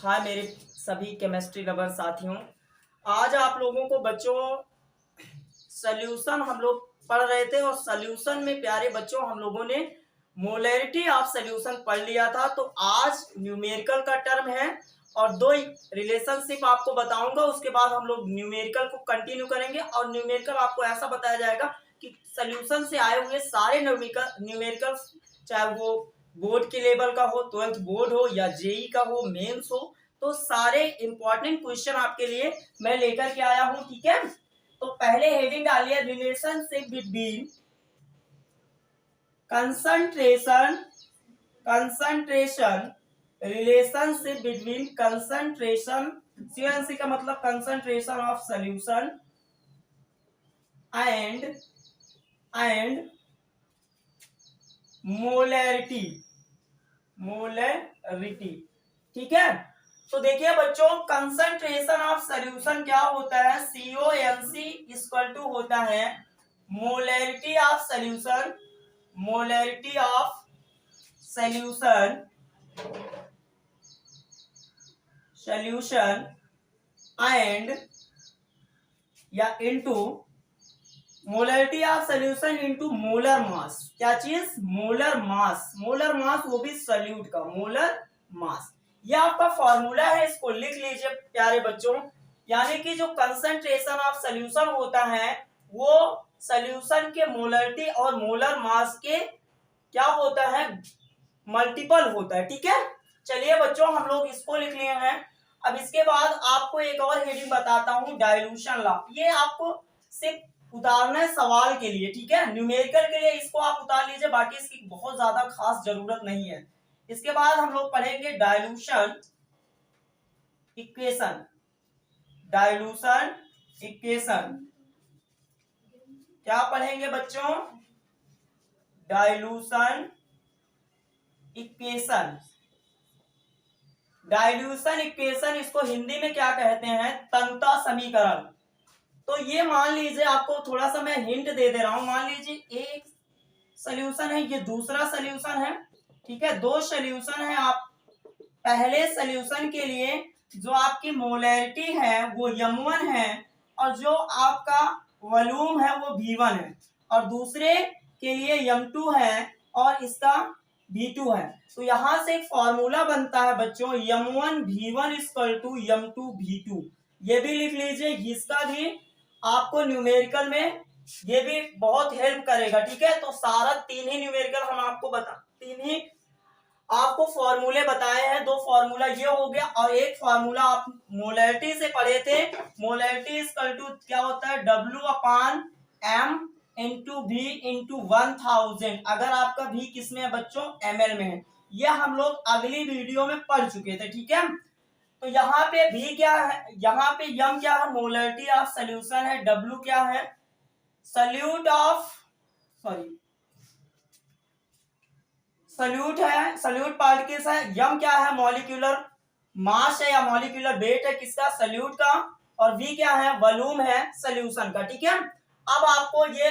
हाय मेरे सभी chemistry lover साथियों। आज आप लोगों को बच्चों सॉल्यूशन हम लोग पढ़ रहे थे और सॉल्यूशन में प्यारे बच्चों हम लोगों ने मोलैरिटी ऑफ सॉल्यूशन पढ़ लिया था। तो आज न्यूमेरिकल का टर्म है और दो रिलेशनशिप आपको बताऊंगा। उसके बाद हम लोग न्यूमेरिकल को कंटिन्यू करेंगे और न्यूमेरिकल आपको ऐसा बताया जाएगा कि सॉल्यूशन से आए हुए सारे न्यूमेरिकल चाहे वो बोर्ड के लेवल का हो, 12th बोर्ड हो या जेई का हो, मेंस हो, तो सारे इंपॉर्टेंट क्वेश्चन आपके लिए मैं लेकर के आया हूं। ठीक है, तो पहले हेडिंग डालिए relationship between concentration concentration relationship between concentration, CNC का मतलब concentration of solution and molarity. ठीक है, तो देखिए बच्चों कंसंट्रेशन ऑफ सॉल्यूशन क्या होता है, CONC इक्वल टू होता है मोलैरिटी ऑफ सॉल्यूशन एंड या into molarity of solution into molar मास। क्या चीज? मोलर मास वो भी सॉल्यूट का मोलर मास। ये आपका फॉर्मूला है, इसको लिख लीजिए प्यारे बच्चों। यानी कि जो कंसंट्रेशन ऑफ सॉल्यूशन होता है वो सॉल्यूशन के मोलरिटी और मोलर मास के क्या होता है, मल्टीपल होता है। ठीक है, चलिए बच्चों हम लोग इसको लिख लिए हैं। अब इसके बाद आपको एक और हेडिंग बताता हूं, डाइल्यूशन लॉ। ये आपको सिर्फ उतारना है सवाल के लिए। ठीक है, न्यूमेरिकल के लिए इसको आप उतार लीजिए, बाकी इसकी बहुत ज्यादा खास जरूरत नहीं है। इसके बाद हम लोग पढ़ेंगे डाइल्यूशन इक्वेशन। क्या पढ़ेंगे बच्चों? Dilution equation. इसको हिंदी में क्या कहते हैं? तन्यता समीकरण। तो ये मान लीजिए, आपको थोड़ा सा मैं हिंट दे दे रहा हूं। मान लीजिए एक सॉल्यूशन है, ये दूसरा सॉल्यूशन है। ठीक है, दो सॉल्यूशन है। आप पहले सॉल्यूशन के लिए जो आपकी मोलैरिटी है वो m1 है और जो आपका वॉल्यूम है वो v1 है, और दूसरे के लिए m2 है और इसका v2 है। तो यहां से एक फॉर्मूला बनता है बच्चों, m1 v1 equal to m2 v2। ये भी लिख लीजिए, इसका भी आपको न्यूमेरिकल में ये भी बहुत हेल्प करेगा। ठीक है, तो सारा तीन ही न्यूमेरिकल हम आपको तीन ही आपको फॉर्मूले बताए हैं। दो फॉर्मूला ये हो गया और एक फॉर्मूला आप मोलैरिटी से पढ़े थे। मोलैरिटी इक्वल टू क्या होता है, W/M इंटू V इंटू 1000। अगर आपका V किसमें है बच्चों? ml में है। ये हम लोग अगली वीडियो में पढ़ चुके थे। ठीक है, तो यहाँ पे V क्या है, यहाँ पे M क्या है, मोलैरिटी ऑफ सॉल्यूशन है। W क्या है, सॉल्यूट पार्टिकल्स है। यम क्या है, मॉलिक्यूलर मास है या मॉलिक्यूलर वेट है किसका? सॉल्यूट का। और वी क्या है, वॉल्यूम है सॉल्यूशन का। ठीक है, अब आपको ये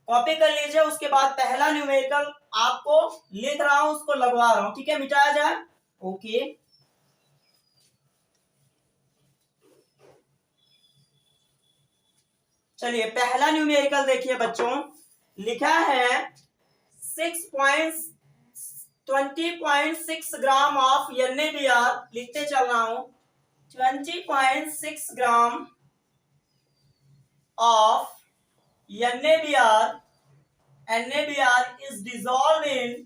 कॉपी कर लीजिए। उसके बाद पहला न्यूमेरिकल आपको लिख रहा हूं, उसको लगवा रहा हूं। ठीक है, मिटाया जाए। ओके, चलिए पहला न्यूमेरिकल देखिए बच्चों, लिखा है 20.6 ग्राम ऑफ NaBr। लिखते चल रहा हूं, 20.6 gram of NaBr is dissolved in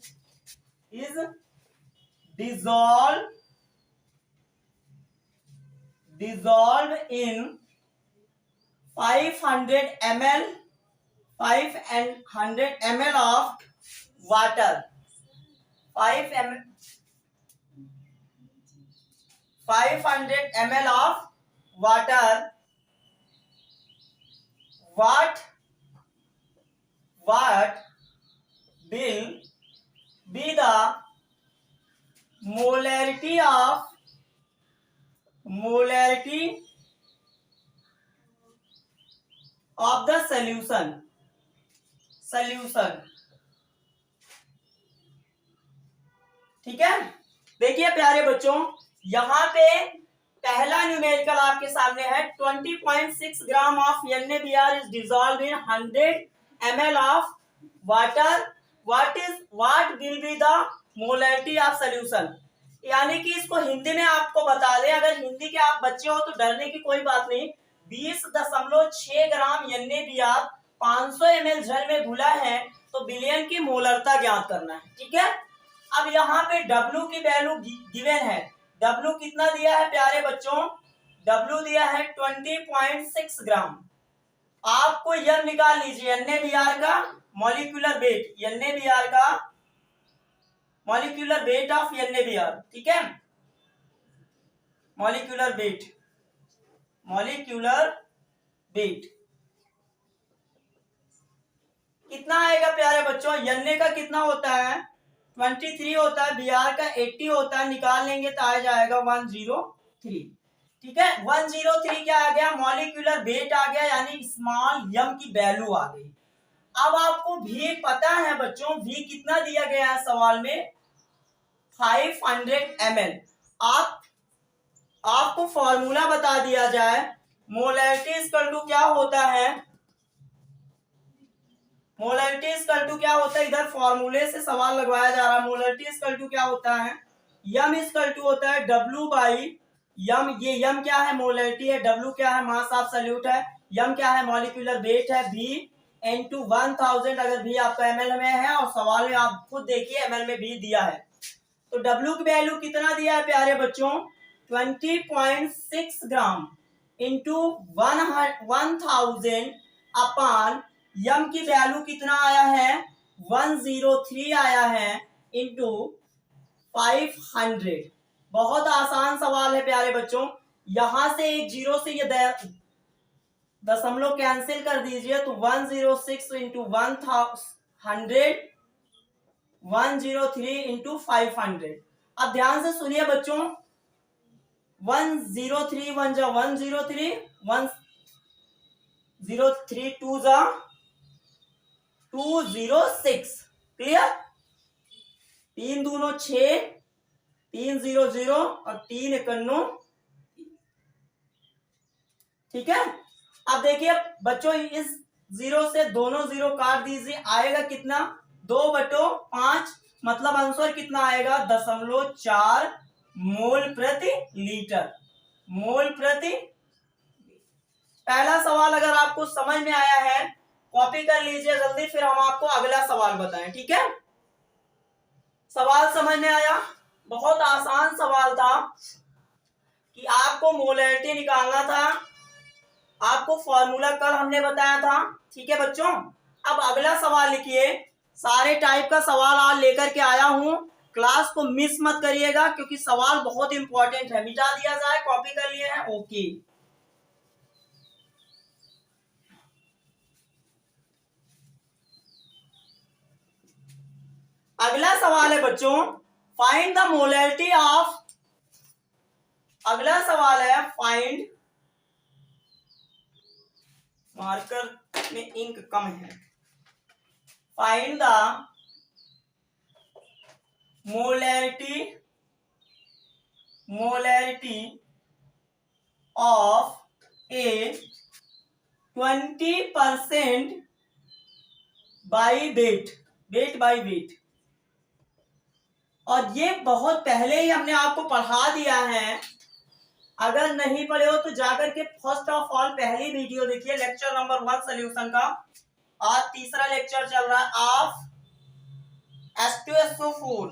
500 ml of water। 500 ml of water। What will be the molarity of the solution? ठीक है, देखिए प्यारे बच्चों, यहाँ पे पहला न्यूमेरिकल आपके सामने है 20.6 gram of NaBr is dissolve in 100 ml of water. What will be the molarity of solution. यानी कि इसको हिंदी में आपको बता दें, अगर हिंदी के आप बच्चे हो तो डरने की कोई बात नहीं। 20.6 ग्राम NaBr 500 ml जल में घुला है तो बिलियन की मोलरता ज्ञात करना है। ठीक है, अब यहाँ पे W की वैल्यू गिवन है। W कितना दिया है प्यारे बच्चों, W दिया है 20.6 ग्राम। आपको यह निकाल लीजिए NaBr का मॉलिक्यूलर वेट, NaBr का मॉलिक्यूलर वेट ऑफ NaBr। ठीक है, मॉलिक्यूलर वेट कितना आएगा प्यारे बच्चों। Na का कितना होता है 23 होता है, Br का 80 होता है, निकाल लेंगे तो आ जाएगा 103। ठीक है, 103 क्या आ गया, मॉलिक्यूलर वेट आ गया, यानी स्मॉल m की वैल्यू आ गई। अब आपको भी पता है बच्चों, v कितना दिया गया है सवाल में 500 ml। आपको फॉर्मूला बता दिया जाए, मोलैरिटी इक्वल टू क्या होता है, मोलैरिटी इक्वल टू क्या होता है, इधर फॉर्मूले से सवाल लगवाया जा रहा है। मोलैरिटी इक्वल टू क्या होता है, यम इक्वल टू होता है W बाई यम। ये यम क्या है, मोलैरिटी है, W क्या है, मास ऑफ सॉल्यूट है, यम क्या है, मॉलिक्यूलर वेट है, V इनटू 1000 अगर V आपका ml में है, और सवाल में आप खुद देखिए ml में V दिया है। तो W की वैल्यू कितना दिया है प्यारे बच्चों 20.6 ग्राम इंटू 1000 अपान यम की वैल्यू कितना आया है 103 आया है इंटू 500। बहुत आसान सवाल है प्यारे बच्चों, यहां से एक जीरो से ये दशमलव कैंसिल कर दीजिए तो 106 इंटू 103 इंटू 500। अब ध्यान से सुनिए बच्चों, 103 1 जा 103, 103 2 जा 206। क्लियर, 3 दूनो 6, 3 0 0 और 3 91। ठीक है, अब देखिए बच्चों इस जीरो से दोनों जीरो काट दीजिए, आएगा कितना 2/5, मतलब आंसर कितना आएगा 0.4 मोल प्रति लीटर। मोल प्रति। पहला सवाल अगर आपको समझ में आया है कॉपी कर लीजिए जल्दी, फिर हम आपको अगला सवाल बताएं। ठीक है, सवाल समझ में आया, बहुत आसान सवाल था कि आपको मोलैरिटी निकालना था, आपको फॉर्मूला कल हमने बताया था। ठीक है बच्चों, अब अगला सवाल लिखिए। सारे टाइप का सवाल आज लेकर के आया हूं, क्लास को मिस मत करिएगा क्योंकि सवाल बहुत इंपॉर्टेंट है। मिटा दिया जाए, कॉपी कर लिए हैं, ओके। अगला सवाल है बच्चों, फाइंड द मोलैरिटी ऑफ। अगला सवाल है फाइंड, मार्कर में इंक कम है, find the molarity of A 20% by weight by wait. और ये बहुत पहले ही हमने आपको पढ़ा दिया है, अगर नहीं पढ़े हो तो जाकर के फर्स्ट ऑफ ऑल पहली वीडियो देखिए, लेक्चर नंबर 1 सॉल्यूशन का। आज तीसरा लेक्चर चल रहा है of H2SO4,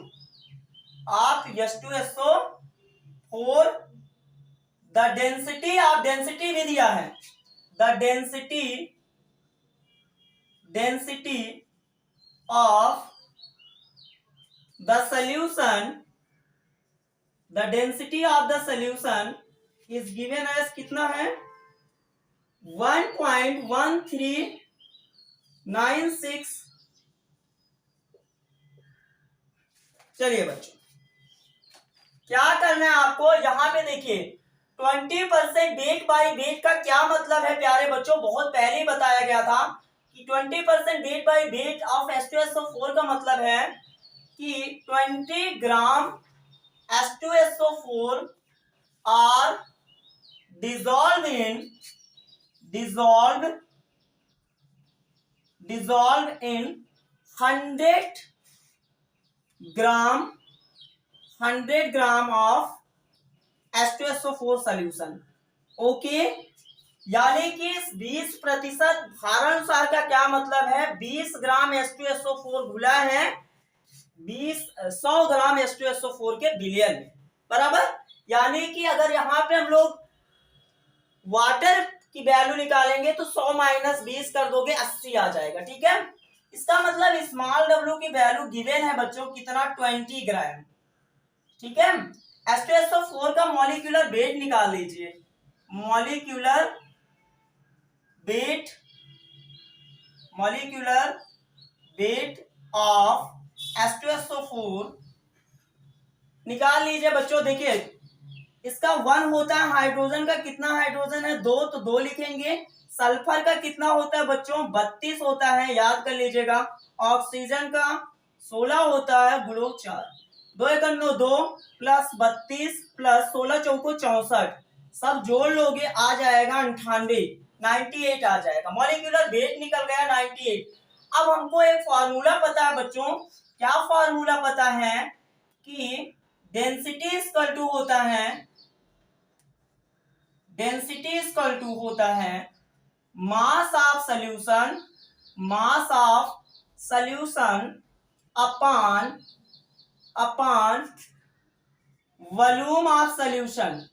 of H2SO4। The density of, density भी दिया है, the density of the solution, the density of the solution is given as कितना है 1.1396। चलिए बच्चों क्या करना है आपको, यहां पे देखिए 20% वेट बाई वेट का क्या मतलब है प्यारे बच्चों, बहुत पहले ही बताया गया था कि 20% weight by weight of H2SO4 का मतलब है कि 20 gram H2SO4 are dissolved in 100 gram of H2SO4 solution. Okay, यानी कि 20% भारानुसार का क्या मतलब है, 20 ग्राम H2SO4 घुला है 100 ग्राम H2SO4 के बिलियन में, बराबर। यानी कि अगर यहाँ पे हम लोग वाटर की वैल्यू निकालेंगे तो 100 माइनस 20 कर दोगे 80 आ जाएगा, ठीक है। इसका मतलब स्मॉल w की वैल्यू गिवन है बच्चों कितना, 20 ग्राम, ठीक है। H2SO4 का मॉलिक्यूलर वेट निकाल लीजिए, मॉलिक्यूलर वेट ऑफ H2SO4 निकाल लीजिए बच्चों। देखिए इसका 1 होता है, हाइड्रोजन का कितना हाइड्रोजन है 2, तो 2 लिखेंगे। सल्फर का कितना होता है बच्चों 32 होता है, याद कर लीजिएगा। ऑक्सीजन का 16 होता है, गुणो 4, 2 एकम 9 2 प्लस 32 प्लस 16 चौको 64, सब जोड़ लोगे आ जाएगा 98 आ जाएगा। मॉलिक्यूलर वेट निकल गया 98। अब हमको एक फॉर्मूला पता है बच्चों, क्या फॉर्मूला पता है कि डेंसिटी इक्वल टू होता है mass of solution upon volume of solution.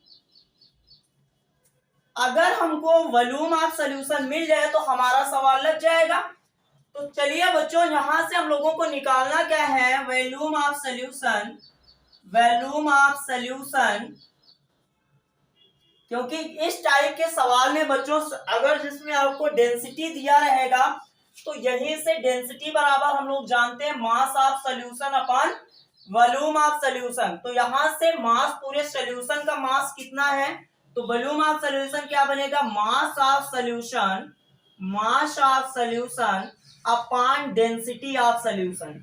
अगर हमको वॉल्यूम ऑफ सॉल्यूशन मिल जाए तो हमारा सवाल लग जाएगा। तो चलिए बच्चों यहां से हम लोगों को निकालना क्या है, वॉल्यूम ऑफ सॉल्यूशन। क्योंकि इस टाइप के सवाल में बच्चों अगर जिसमें आपको डेंसिटी दिया रहेगा तो यहीं से डेंसिटी बराबर हम लोग जानते हैं mass of solution upon volume of solution. तो यहां से मास, पूरे सॉल्यूशन का मास कितना है, तो वॉल्यूम ऑफ सॉल्यूशन क्या बनेगा, mass of solution upon density of solution.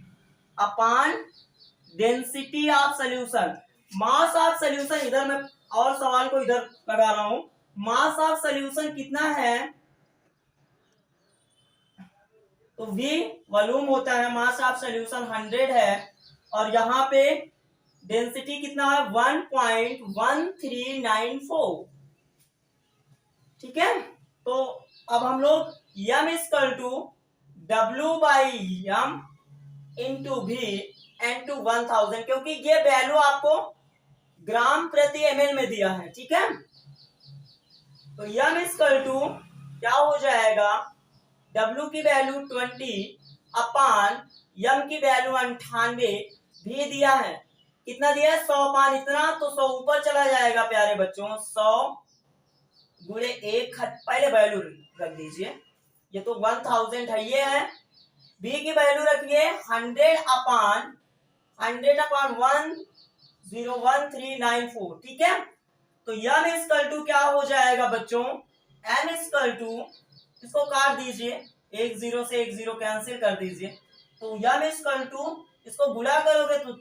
Mass of solution, इधर मैं और सवाल को इधर लगा रहा हूं, मास ऑफ सॉल्यूशन कितना है, तो V वॉल्यूम होता है, मास ऑफ सॉल्यूशन 100 है, और यहाँ पे डेंसिटी कितना है 1.1394, ठीक है। तो अब हम लोग m equal to W/m into V N to 1000, क्योंकि ये वैल्यू आपको ग्राम प्रति ml में दिया है, ठीक है। तो m इक्वल टू क्या हो जाएगा, W की वैल्यू 20 अपान m की वैल्यू 98, भी दिया है, कितना दिया है 100 अपान इतना, तो 100 ऊपर चला जाएगा प्यारे बच्चों, 100 गुणे 1, पहले वैल्यू रख दीजिए, ये तो 1000 है, ये है। b की वैल्यू रखिए 100 अपान 101394, ठीक है। तो m इक्वल टू क्या हो जाएगा बच्चों, m इक्वल टू, इसको काट दीजिए, 1 0 से 1 0 कैंसिल कर दीजिए, तो m इक्वल टू इसको गुणा करोगे तो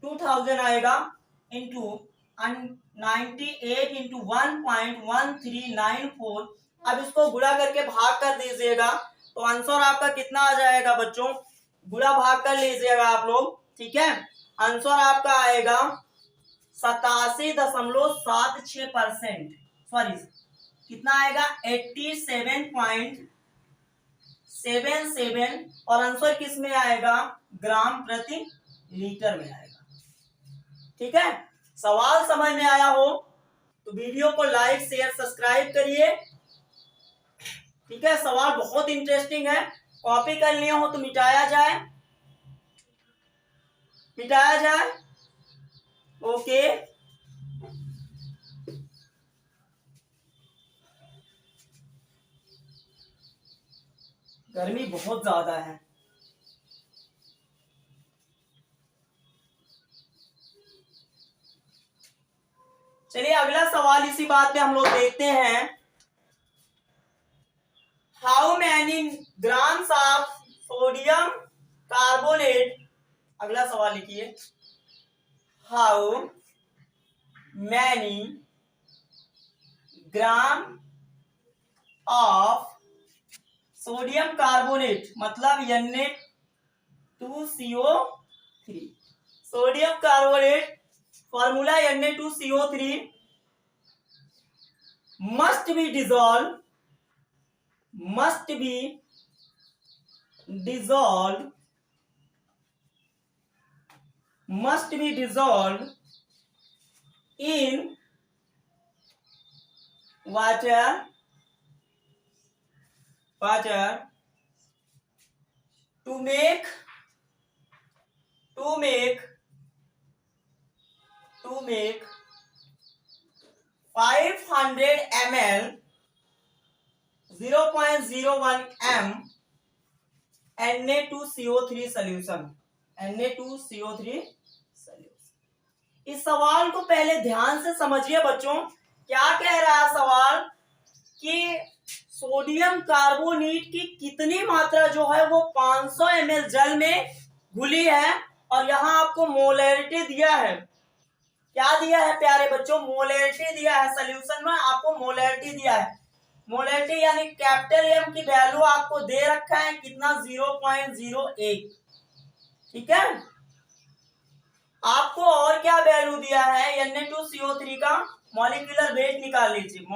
2000 आएगा इंटू 98 इंटू 1.1394। अब इसको गुणा करके भाग कर दीजिएगा तो आंसर आपका कितना आ जाएगा बच्चों, गुणा भाग कर लीजिएगा आप लोग, ठीक है। आंसर आपका आएगा 87.76%, सॉरी कितना आएगा 87.77, और आंसर किस में आएगा, ग्राम प्रति लीटर में आएगा, ठीक है। सवाल समझ में आया हो तो वीडियो को लाइक शेयर सब्सक्राइब करिए, ठीक है। सवाल बहुत इंटरेस्टिंग है, कॉपी कर लिया हो तो मिटाया जाए, ओके। गर्मी बहुत ज्यादा है। चलिए अगला सवाल इसी बात पे हम लोग देखते हैं, how many grams of sodium carbonate, अगला सवाल लिखिए, how many gram of sodium carbonate, मतलब Na2CO3, sodium carbonate formula Na2CO3 must be dissolved in water to make 500 ml 0.01 m Na2CO3 solution। इस सवाल को पहले ध्यान से समझिए बच्चों। क्या कह रहा है सवाल कि सोडियम कार्बोनेट की कितनी मात्रा जो है वो 500 ml जल में घुली है, और यहां आपको मोलैरिटी दिया है। क्या दिया है प्यारे बच्चों? मोलैरिटी दिया है। सॉल्यूशन में आपको मोलैरिटी दिया है। मोलैरिटी यानी कैपिटल एम की वैल्यू आपको दे रखा है कितना? 0.01। ठीक है। आपको और क्या वैल्यू दिया है? Na2CO3 का मॉलिक्यूलर वेट निकाल लीजिए।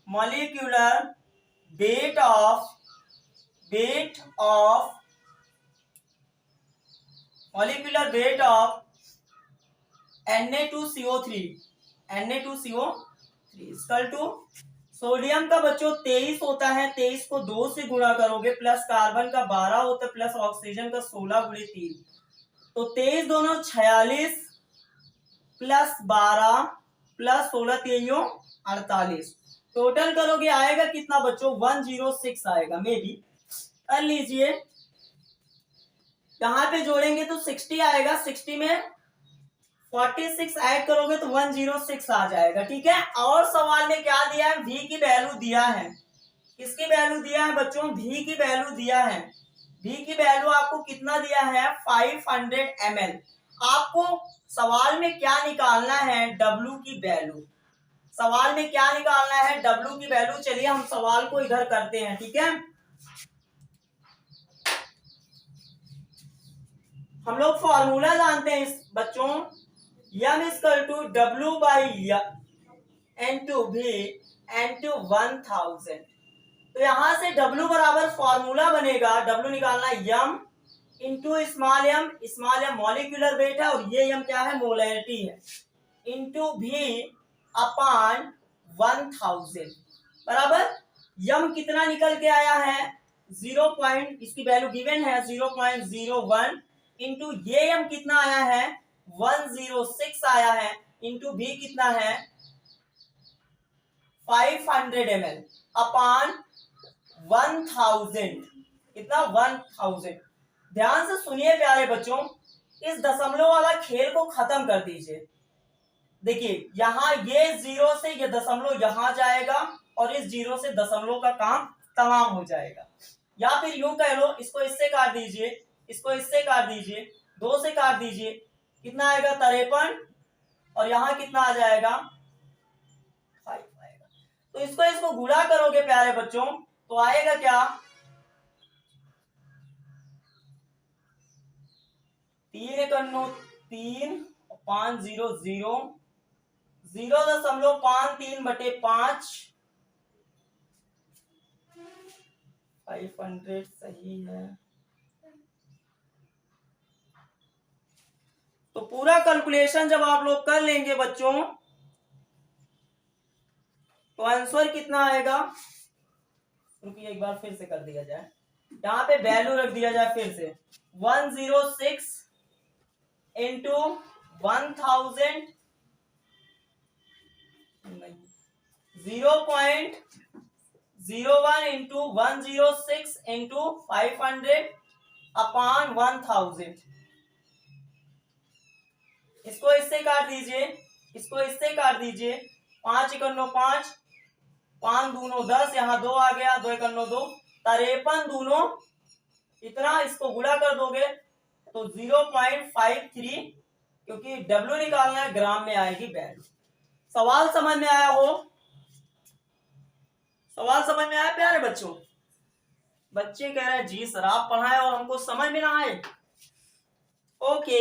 Molecular weight of Na2CO3 equal to sodium का बच्चों 23 होता है, 23 को 2 से गुणा करोगे, प्लस कार्बन का 12 होता है, प्लस ऑक्सीजन का 16 गुणे 3, तो 23 दोनों 46 प्लस 12 प्लस 16 तेइयो 48। टोटल करोगे आएगा कितना बच्चों? 106 आएगा। मे बी कर लीजिए। यहां पे जोड़ेंगे तो 60 आएगा, 60 में 46 ऐड करोगे तो 106 आ जाएगा। ठीक है। और सवाल में क्या दिया है? V की वैल्यू दिया है। किसकी वैल्यू दिया है बच्चों? V की वैल्यू दिया है। V की वैल्यू आपको कितना दिया है? 500 ml। आपको सवाल में क्या निकालना है? W की वैल्यू। सवाल में क्या निकालना है? W की वैल्यू। चलिए हम सवाल को इधर करते हैं। ठीक है। हम लोग फॉर्मूला जानते हैं इस बच्चों, M equal to W by N2 V N2 1000। तो यहां से W बराबर फॉर्मूला बनेगा, W निकालना M into small M molecular weight है, और ये M क्या है? मोलैरिटी है, इंटू V अपान 1000 बराबर M कितना निकल के आया है? 0. इसकी वैल्यू गिवन है 0.01 इंटू ये M कितना आया है? 106 आया है, इंटू V कितना है? 500 ml अपान 1000। कितना? 1000। ध्यान से सुनिए प्यारे बच्चों, इस दशमलव वाला खेल को खत्म कर दीजिए। देखिए यहां ये 0 से ये दशमलव यहां जाएगा, और इस 0 से दशमलव का काम तमाम हो जाएगा। या फिर यूं कह लो, इसको इससे काट दीजिए, इसको इससे काट दीजिए, 2 से काट दीजिए, कितना आएगा? 53, और यहां कितना आ जाएगा? 5 आएगा। तो इसको गुणा करोगे प्यारे बच्चों तो आएगा क्या? 3 5 0 0 0.53 बटे 5 500 सही है। तो पूरा कैलकुलेशन जब आप लोग कर लेंगे बच्चों तो आंसर कितना आएगा? रुकिए एक बार फिर से कर दिया जाए, यहाँ पे वैल्यू रख दिया जाए फिर से। 106 इंटू 1000 0.01 इंटू 106 इंटू 500 अपान 1000। इसको इससे काट दीजिए, इसको इससे काट दीजिए। 5 इकन्नो 5, 5 दूनो 10, यहाँ 2 आ गया, 2 इकन्नो 2, 53 दूनो इतना। इसको गुणा कर दोगे तो 0.53, क्योंकि W निकालना है, ग्राम में आएगी वैल्यू। सवाल समझ में आया हो? सवाल समझ में आया प्यारे बच्चों? बच्चे कह रहे हैं जी सर आप पढ़ाए और हमको समझ में ना आए। ओके,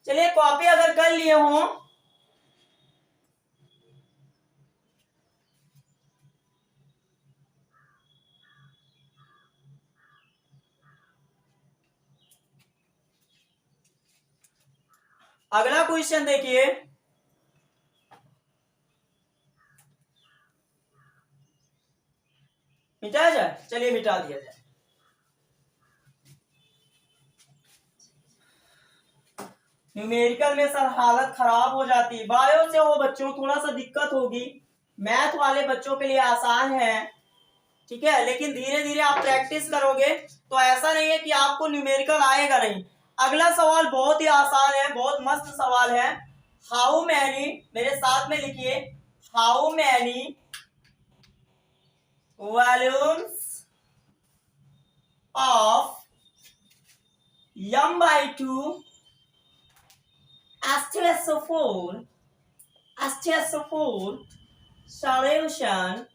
चलिए कॉपी अगर कर लिए हो अगला क्वेश्चन देखिए। मिटाया जाए, चलिए मिटा दिया जाए। न्यूमेरिकल में सर हालत खराब हो जाती है। बायो से हो बच्चों थोड़ा सा दिक्कत होगी, मैथ वाले बच्चों के लिए आसान है, ठीक है, लेकिन धीरे धीरे आप प्रैक्टिस करोगे तो ऐसा नहीं है कि आपको न्यूमेरिकल आएगा नहीं। अगला सवाल बहुत ही आसान है, बहुत मस्त सवाल है। हाउ मैनी, मेरे साथ में लिखिए, how many volumes of m/2 H2SO4 solution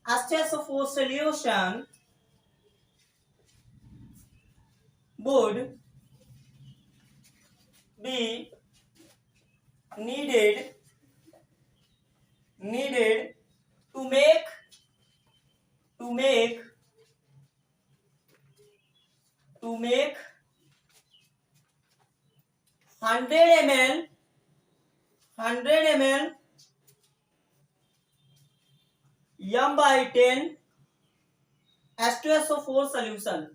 H2SO4 solution would be needed to make 100 ml m/10 H2SO4 solution।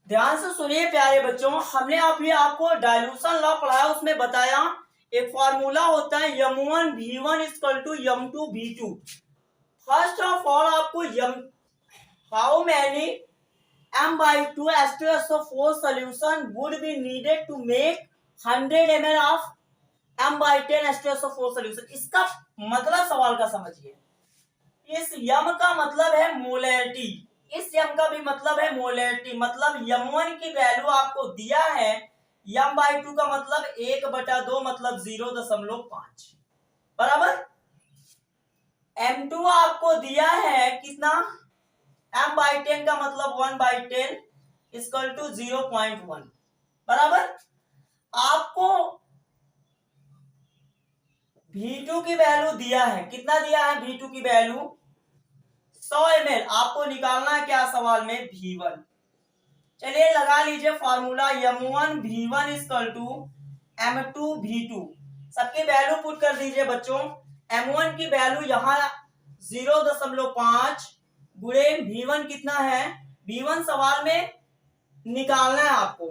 ध्यान से सुनिए प्यारे बच्चों, हमने अभी आपको डाइल्यूशन लॉ पढ़ाया, उसमें बताया एक फॉर्मूला होता है m1v1 = m2v2। First of all आपको how many m/2 H2SO4 solution would be needed to make 100 ml of m/10 H2SO4 solution। इसका मतलब सवाल का समझिए, इस यम का मतलब है मोलैरिटी, इस यम का भी मतलब है मोलैरिटी, मतलब m1 की वैल्यू आपको दिया है, m/2 का मतलब 1/2 मतलब 0.5 बराबर। m2 आपको दिया है कितना, m/10 का मतलब 1/10 = 0.1 बराबर। आपको V2 की वैल्यू दिया है, कितना दिया है V2 की वैल्यू 100 ml, आपको निकालना है क्या सवाल में V1। चलिए लगा लीजिए फॉर्मूला m1v1 = m2v2, सबकी वैल्यू पुट कर दीजिए बच्चों। m1 की वैल्यू यहाँ 0.5 गुणे V1 कितना है, V1 सवाल में निकालना है आपको,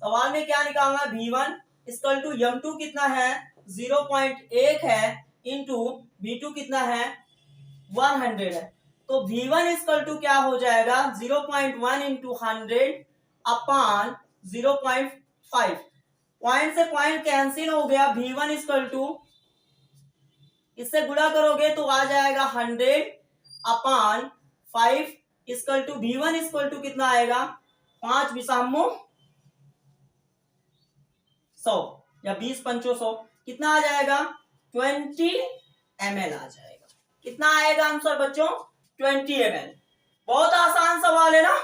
सवाल में क्या निकालना है, V1 = m2 कितना है 0.1 है इंटू V2 कितना है 100 है, तो V1 = क्या हो जाएगा 0.1 × 100 अपॉन 0.5, पॉइंट से पॉइंट कैंसिल हो गया, V1 = इससे गुणा करोगे तो आ जाएगा 100 अपॉन 5 = V1 = कितना आएगा 5 विषामो 100 या 20 पंचो 100, कितना आ जाएगा 20 ml आ जाएगा। कितना आएगा आंसर बच्चों 20 ml। बहुत आसान सवाल है ना,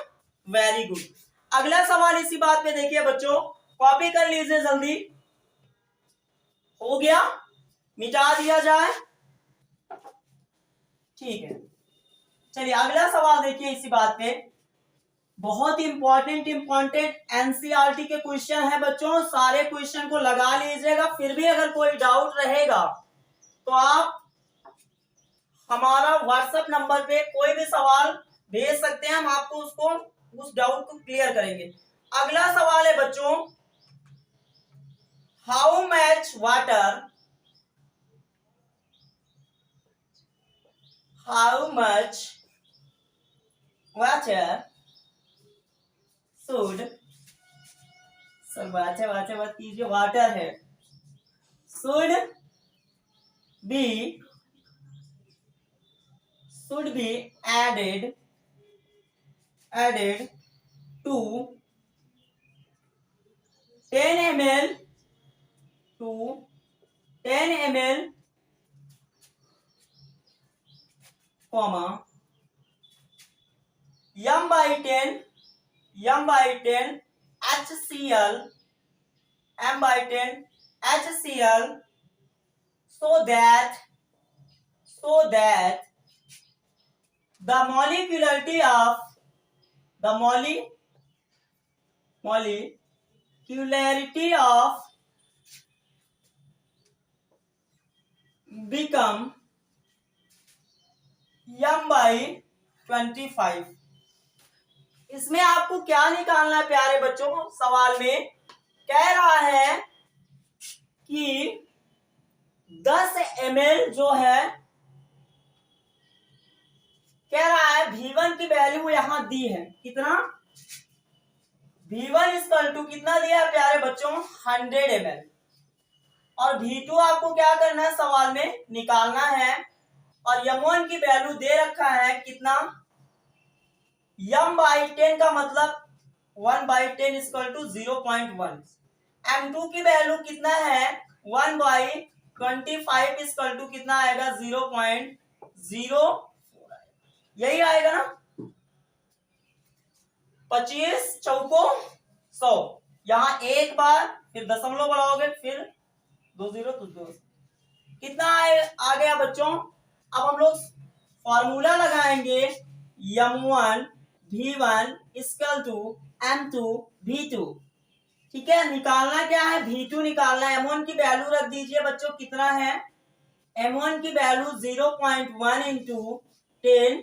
वेरी गुड। अगला सवाल इसी बात पे देखिए बच्चों, कॉपी कर लीजिए जल्दी, हो गया, मिटा दिया जाए, ठीक है। चलिए अगला सवाल देखिए इसी बात पे, बहुत ही इंपॉर्टेंट एनसीईआरटी के क्वेश्चन है बच्चों, सारे क्वेश्चन को लगा लीजिएगा, फिर भी अगर कोई डाउट रहेगा तो आप हमारा व्हाट्सएप नंबर पे कोई भी सवाल भेज सकते हैं, हम आपको उसको उस डाउट को क्लियर करेंगे। अगला सवाल है बच्चों, how much water should, sir वाचे मत कीजिए, वाटर है, should be should be added to 10 ml to 10 ml, comma m by 10 HCl, m by 10 HCl, so that the molecularity of the molecularity of become m by 25। इसमें आपको क्या निकालना है प्यारे बच्चों? सवाल में कह रहा है कि 10 ml जो है, कह रहा है V1 की वैल्यू यहां दी है, कितना? V1 इक्वल टू कितना दिया है प्यारे बच्चों? 100 ml। और V2 आपको क्या करना है सवाल में? निकालना है। और M1 की वैल्यू दे रखा है कितना? m by 10 का मतलब 1 by 10 इक्वल टू 0.1। M2 की वैल्यू कितना है? 1 by 25 इक्वल टू कितना आएगा? 0.0। यही आएगा ना? 25 चौको 100। यहां एक बार, फिर दशमलव बढ़ाओगे, फिर 2 0 तो 2। कितना आ गया बच्चों? अब हम लोग फॉर्मूला लगाएंगे m1 v1 equal to m2 v2। ठीक है, निकालना क्या है? v2 निकालना है। m1 की वैल्यू रख दीजिए बच्चों, कितना है? m1 की value 0.1 into 10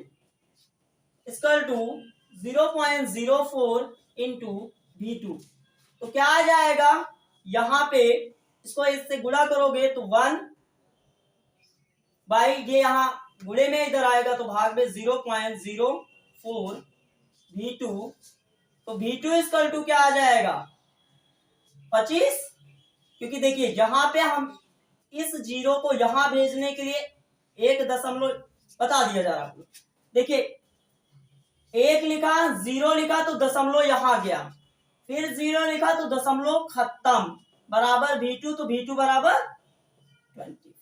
equal to 0.04 into v2। तो क्या आ जाएगा? यहां पे इसको इससे गुणा करोगे तो 1 बाई, ये यहां गुणे में इधर आएगा तो भाग में 0.04 v2। तो v2 इक्वल टू क्या आ जाएगा? 25। क्योंकि देखिए यहां पे हम इस जीरो को यहां भेजने के लिए एक दशमलव बता दिया जा रहा है। देखिए एक लिखा, 0 लिखा तो दशमलव यहां गया, फिर 0 लिखा तो दशमलव खत्म, बराबर v2। तो v2 बराबर 20।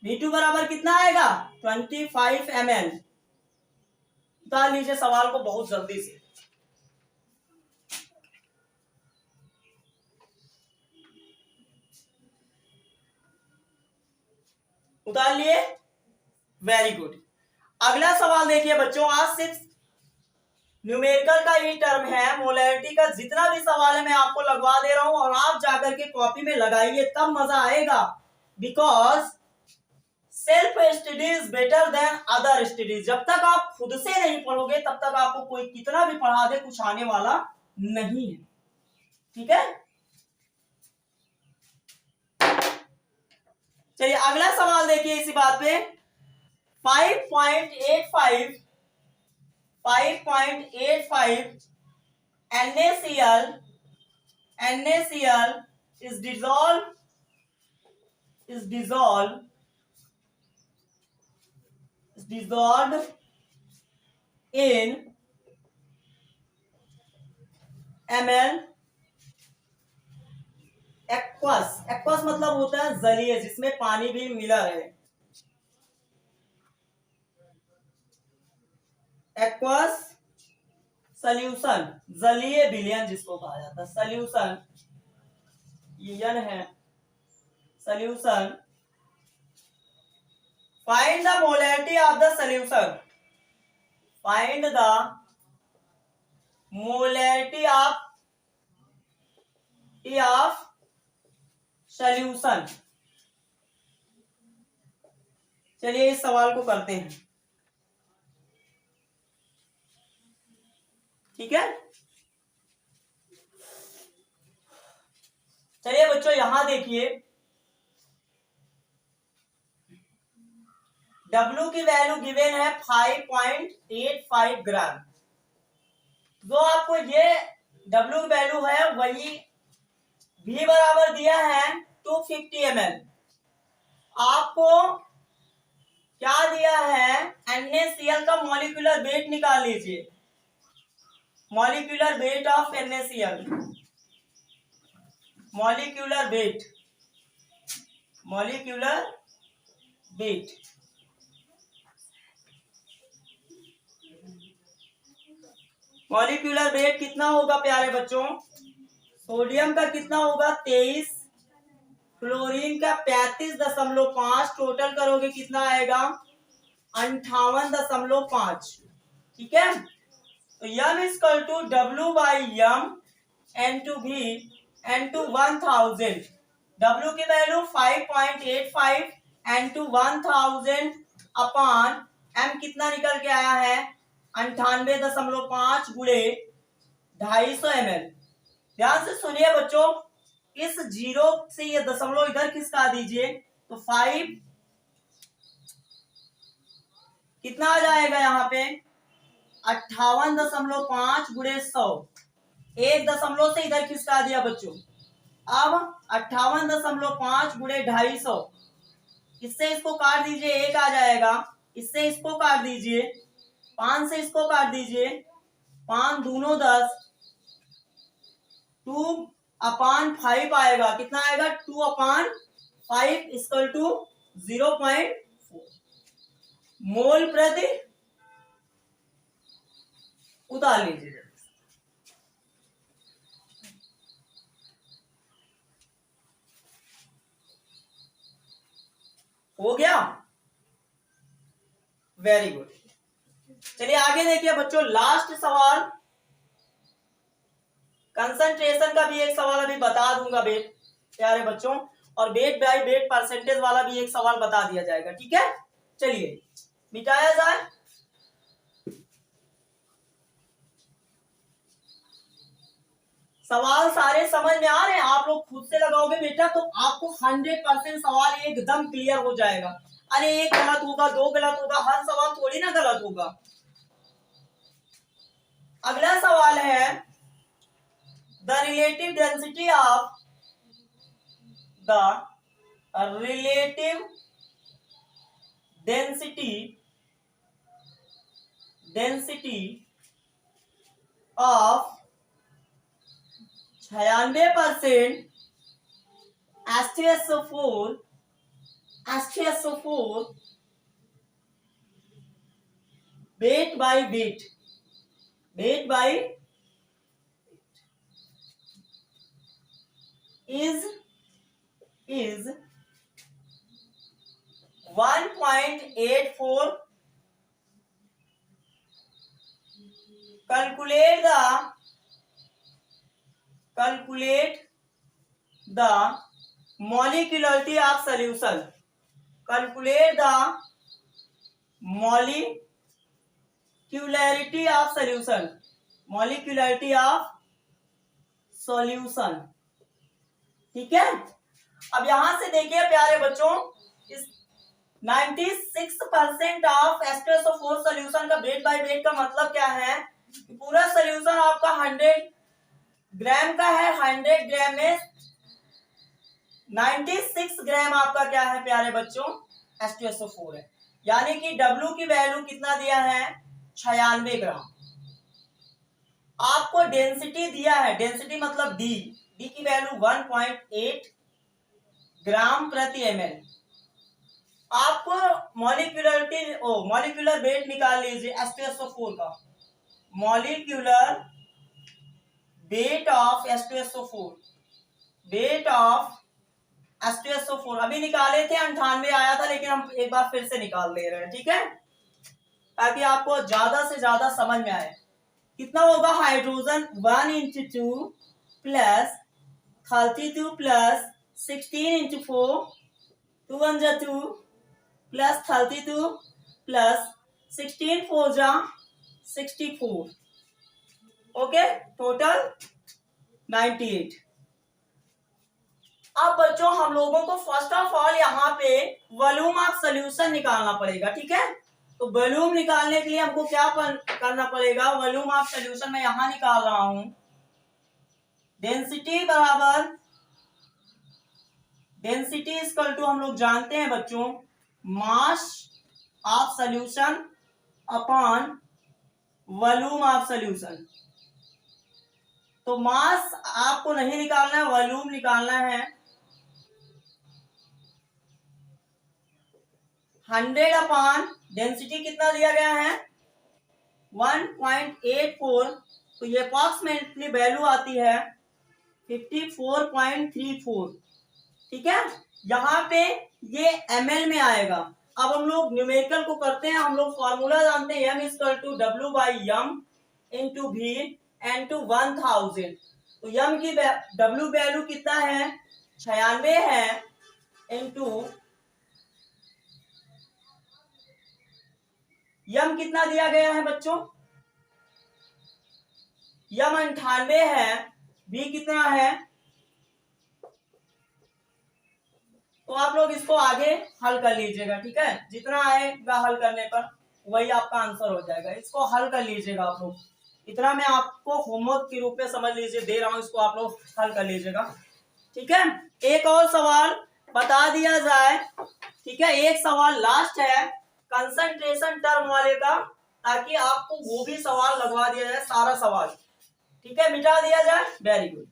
v2 बराबर कितना आएगा? 25 ml। उतार लीजिए सवाल को बहुत जल्दी से। उतार लिए? Very good. अगला सवाल देखिए बच्चों, आज सिर्फ न्यूमेरिकल का ये टर्म है, मोलैरिटी का जितना भी सवाल है मैं आपको लगवा दे रहा हूं, और आप जाकर के कॉपी में लगाइए, तब मजा आएगा। Because self study is better than other studies. जब तक आप खुद से नहीं पढ़ोगे तब तक आपको कोई कितना भी पढ़ा दे कुछ आने वाला नहीं है। ठीक है, चलिए अगला सवाल देखिए इसी बात पे। 5.85 NaCl is dissolved in ml aqueous मतलब होता है जलीय, जिसमें पानी भी मिला रहे। एक्वस सॉल्यूशन, जलीय विलयन जिसको कहा जाता है, सॉल्यूशन यन है solution. Find the molarity of the solution, find the molarity of solution. चलिए इस सवाल को करते हैं। ठीक है, चलिए बच्चों यहां देखिए, W की वैल्यू गिवन है 5.85 ग्राम। जो आपको ये W की वैल्यू है वही V बराबर दिया है 250 ml। आपको क्या दिया है, NaCl का मॉलिक्यूलर वेट निकाल लीजिए, molecular weight of NaCl, molecular weight, molecular weight, molecular weight कितना होगा प्यारे बच्चों, सोडियम का कितना होगा 23, क्लोरीन का 35.5, टोटल करोगे कितना आएगा 58.5, ठीक है। तो M equal to W by M N2 भी N2 1000, W की वैल्यू 5.85, N2 1000 अपान M कितना निकल के आया है 98.5 गुणे 250 ml। ध्यान से सुनिए बच्चों, इस जीरो से ये दशमलव इधर खिसका दीजिए तो 5 कितना आ जाएगा यहाँ पे 58.5 गुणे 100, एक दशमलव से इधर खिसका दिया बच्चों। अब 58.5 गुणे 250, इससे इसको काट दीजिए, एक आ जाएगा, इससे इसको काट दीजिए, 5 से इसको काट दीजिए, 5 दूनो 10, 2/5 आएगा, कितना आएगा 2/5 इक्वल टू 0.4 मोल प्रति, उतार लीजिए। हो गया, वेरी गुड। चलिए आगे देखिए बच्चों, लास्ट सवाल, कंसंट्रेशन का भी एक सवाल अभी बता दूंगा बेट प्यारे बच्चों, और वेट बाय वेट परसेंटेज वाला भी एक सवाल बता दिया जाएगा, ठीक है। चलिए मिटाया जाए। सवाल सारे समझ में आ रहे हैं, आप लोग खुद से लगाओगे बेटा तो आपको 100% सवाल एकदम क्लियर हो जाएगा। अरे एक गलत होगा, दो गलत होगा, हर सवाल थोड़ी ना गलत होगा। अगला सवाल है, the relative density of the relative density of 96% H2SO4 weight by weight is 1.84. Calculate the molecularity of solution. Calculate the molecularity of solution. Molecularity of solution. ठीक है। अब यहां से देखिए प्यारे बच्चों, इस 96% ऑफ H2SO4 सोल्यूशन का वेट बाय वेट का मतलब क्या है, पूरा सोल्यूशन आपका 100 ग्राम का है, 100 ग्राम में 96 ग्राम आपका क्या है प्यारे बच्चों H2SO4 है, यानी कि W की वैल्यू कितना दिया है 96 ग्राम। आपको डेंसिटी दिया है, डेंसिटी मतलब डी की वैल्यू 1.8 ग्राम प्रति ml। आपको मॉलिक्यूलर वेट निकाल लीजिए H2SO4 का, मॉलिक्यूलर वेट ऑफ H2SO4 अभी निकाले थे 98 आया था, लेकिन हम एक बार फिर से निकाल ले रहे हैं, ठीक है, ताकि आपको ज्यादा से ज्यादा समझ में आए। कितना होगा, hydrogen 1 × 2 plus 32 plus 16 × 4 2 plus 32 plus 16 4 64, okay, total 98। अब बच्चों हम लोगों को फर्स्ट ऑफ ऑल यहाँ पे वॉल्यूम ऑफ सॉल्यूशन निकालना पड़ेगा, ठीक है। तो वॉल्यूम निकालने के लिए हमको क्या करना पड़ेगा, वॉल्यूम ऑफ सॉल्यूशन मैं यहां निकाल रहा हूं, डेंसिटी बराबर, डेंसिटी इक्वल टू हम लोग जानते हैं बच्चों mass of solution upon volume of solution. तो मास आपको नहीं निकालना है, वॉल्यूम निकालना है। 100 अपॉन डेंसिटी कितना दिया गया है 1.84, तो ये अप्रॉक्सीमेटली वैल्यू आती है 54.34। ठीक है, यहाँ पे ये ml में आएगा। अब हम लोग न्यूमेरिकल को करते हैं, हम लोग फॉर्मूला जानते हैं m equal to W by M into V N to 1000। तो यम की डब्ल्यू वैल्यू कितना है 96 है, इंटू यम कितना दिया गया है बच्चों, यम 98 है, बी कितना है। तो आप लोग इसको आगे हल कर लीजिएगा। ठीक है, जितना आएगा हल करने पर वही आपका आंसर हो जाएगा। इसको हल कर लीजिएगा आप लोग, इतना मैं आपको होमवर्क के रूप में समझ लीजिए दे रहा हूं, इसको आप लोग हल कर लीजिएगा। ठीक है, एक और सवाल बता दिया जाए। ठीक है, एक सवाल लास्ट है कंसंट्रेशन टर्म वाले का, ताकि आपको वो भी सवाल लगवा दिया जाए सारा सवाल। ठीक है, मिटा दिया जाए। Very good.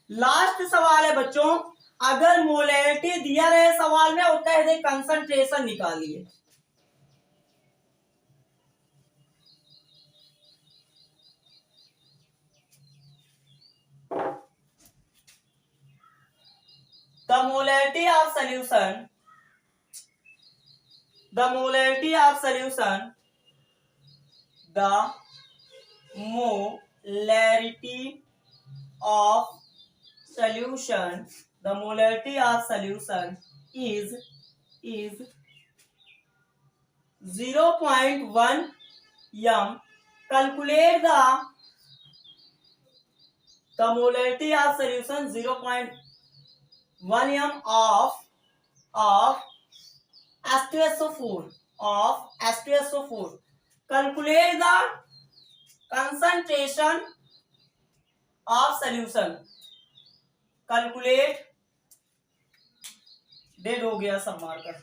लास्ट सवाल है बच्चों, अगर मोलैरिटी दिया रहे सवाल में और कह दे कंसंट्रेशन निकालिए। The molarity of solution, the molarity of solution, the molarity of solution, the molarity of solution is 0.1 m. Calculate the molarity of solution 0.1 m of H2SO4, of H2SO4. Calculate the concentration of solution. Calculate, dead हो गया सब marker.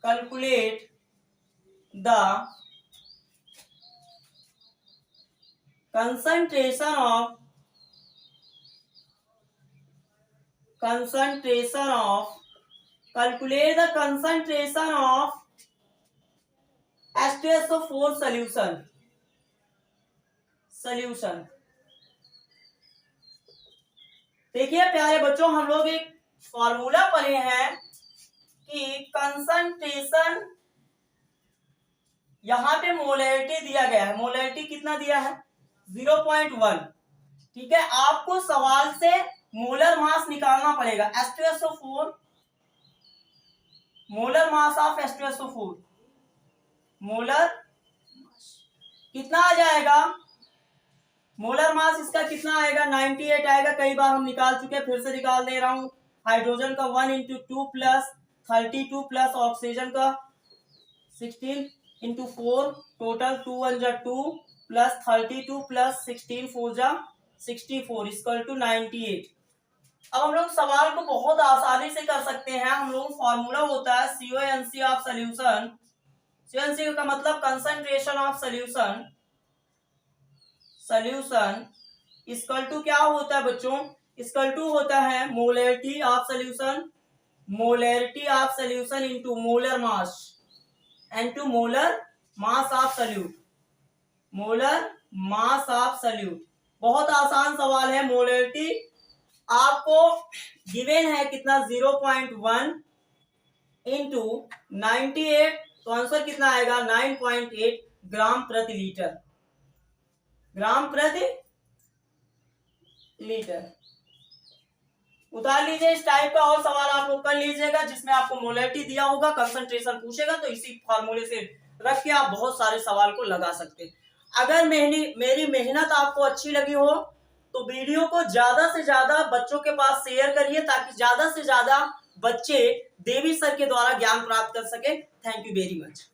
Calculate the concentration of H2SO4 solution। देखिए प्यारे बच्चों, हम लोग एक formula पढ़े हैं कि कंसंट्रेशन, यहां पे मोलैरिटी दिया गया है, मोलैरिटी कितना दिया है 0.1। ठीक है, आपको सवाल से मोलर मास निकालना पड़ेगा। H2SO4, molar mass of H2SO4, molar कितना आ जाएगा, मोलर मास इसका कितना आएगा 98 आएगा। कई बार हम निकाल चुके हैं, फिर से निकाल दे रहा हूं। हाइड्रोजन का 1 इंटू 2 प्लस 32 प्लस ऑक्सीजन का 16 इंटू 4, टोटल 2 1 जा 2 प्लस 32 प्लस 16 4 जा 64 इक्वल टू 98। अब हम लोग सवाल को बहुत आसानी से कर सकते हैं। हम लोग फॉर्मूला होता है CONC ऑफ सोल्यूशन। CONC का मतलब concentration of solution equal to क्या होता है बच्चों, इक्वल टू होता है molarity of solution, molarity of solution into molar mass into molar mass of solute, molar mass of solute. बहुत आसान सवाल है। मोलैरिटी आपको गिवन है कितना 0.1 इंटू 98, तो आंसर कितना आएगा 9.8 ग्राम प्रति लीटर, ग्राम प्रति लीटर। उतार लीजिए। इस टाइप का और सवाल आप लोग कर लीजिएगा जिसमें आपको मोलैरिटी दिया होगा, कंसंट्रेशन पूछेगा, तो इसी फार्मूले से रख के आप बहुत सारे सवाल को लगा सकते हैं। अगर मेरी मेहनत आपको अच्छी लगी हो तो वीडियो को ज्यादा से ज्यादा बच्चों के पास शेयर करिए, ताकि ज्यादा से ज्यादा बच्चे देवी सर के द्वारा ज्ञान प्राप्त कर सके। Thank you very much.